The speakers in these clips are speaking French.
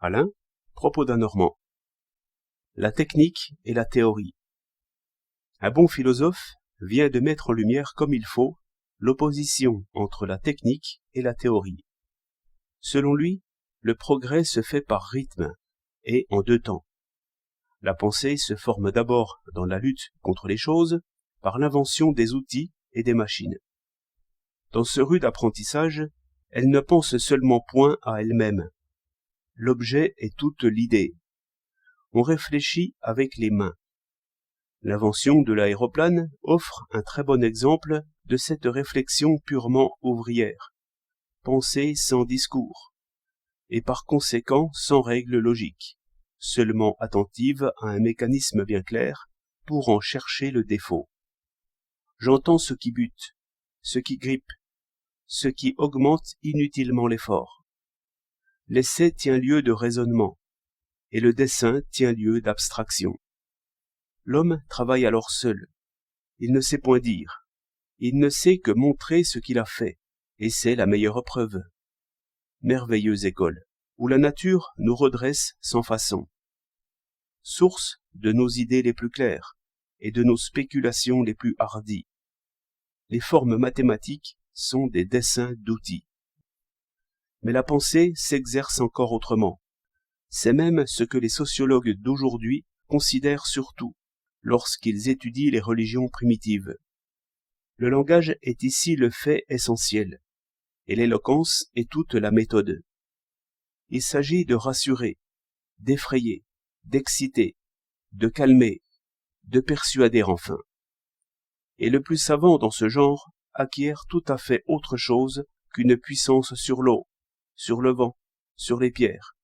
Alain, propos d'un Normand. La technique et la théorie. Un bon philosophe vient de mettre en lumière comme il faut l'opposition entre la technique et la théorie. Selon lui, le progrès se fait par rythme et en deux temps. La pensée se forme d'abord dans la lutte contre les choses par l'invention des outils et des machines. Dans ce rude apprentissage, elle ne pense seulement point à elle-même. L'objet est toute l'idée. On réfléchit avec les mains. L'invention de l'aéroplane offre un très bon exemple de cette réflexion purement ouvrière, pensée sans discours, et par conséquent sans règle logique, seulement attentive à un mécanisme bien clair pour en chercher le défaut. J'entends ce qui bute, ce qui grippe, ce qui augmente inutilement l'effort. L'essai tient lieu de raisonnement, et le dessin tient lieu d'abstraction. L'homme travaille alors seul. Il ne sait point dire. Il ne sait que montrer ce qu'il a fait, et c'est la meilleure preuve. Merveilleuse école, où la nature nous redresse sans façon. Source de nos idées les plus claires, et de nos spéculations les plus hardies. Les formes mathématiques sont des dessins d'outils. Mais la pensée s'exerce encore autrement. C'est même ce que les sociologues d'aujourd'hui considèrent surtout lorsqu'ils étudient les religions primitives. Le langage est ici le fait essentiel, et l'éloquence est toute la méthode. Il s'agit de rassurer, d'effrayer, d'exciter, de calmer, de persuader enfin. Et le plus savant dans ce genre acquiert tout à fait autre chose qu'une puissance sur l'eau, sur le vent, sur les pierres,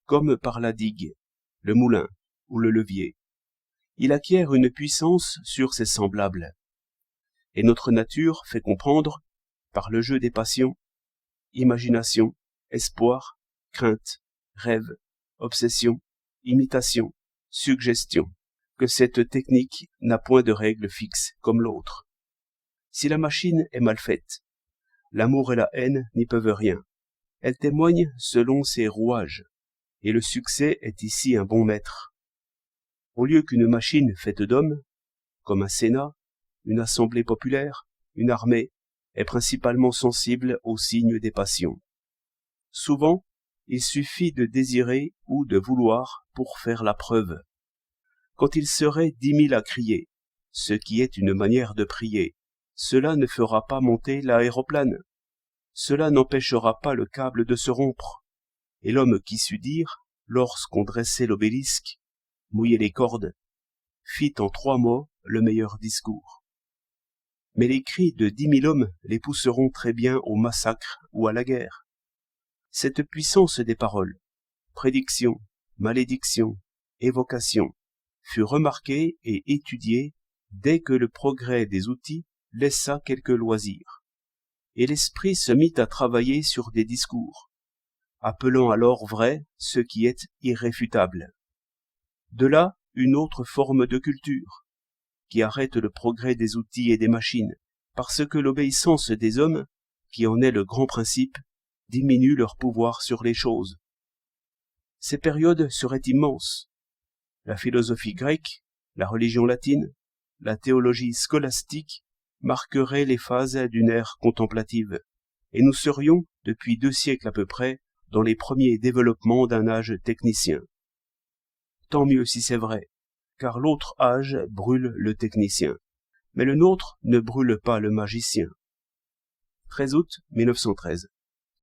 comme par la digue, le moulin ou le levier. Il acquiert une puissance sur ses semblables. Et notre nature fait comprendre, par le jeu des passions, imagination, espoir, crainte, rêve, obsession, imitation, suggestion, que cette technique n'a point de règle fixe comme l'autre. Si la machine est mal faite, l'amour et la haine n'y peuvent rien. Elle témoigne selon ses rouages, et le succès est ici un bon maître. Au lieu qu'une machine faite d'hommes, comme un Sénat, une assemblée populaire, une armée, est principalement sensible aux signes des passions. Souvent, il suffit de désirer ou de vouloir pour faire la preuve. Quand il serait 10 000 à crier, ce qui est une manière de prier, cela ne fera pas monter l'aéroplane. Cela n'empêchera pas le câble de se rompre. Et l'homme qui sut dire, lorsqu'on dressait l'obélisque, mouiller les cordes, fit en 3 mots le meilleur discours. Mais les cris de 10 000 hommes les pousseront très bien au massacre ou à la guerre. Cette puissance des paroles, prédiction, malédiction, évocation, fut remarquée et étudiée dès que le progrès des outils laissa quelques loisirs. Et l'esprit se mit à travailler sur des discours, appelant alors vrai ce qui est irréfutable. De là, une autre forme de culture, qui arrête le progrès des outils et des machines, parce que l'obéissance des hommes, qui en est le grand principe, diminue leur pouvoir sur les choses. Ces périodes seraient immenses. La philosophie grecque, la religion latine, la théologie scolastique marqueraient les phases d'une ère contemplative, et nous serions, depuis 2 siècles à peu près, dans les premiers développements d'un âge technicien. Tant mieux si c'est vrai, car l'autre âge brûle le technicien, mais le nôtre ne brûle pas le magicien. 13 août 1913.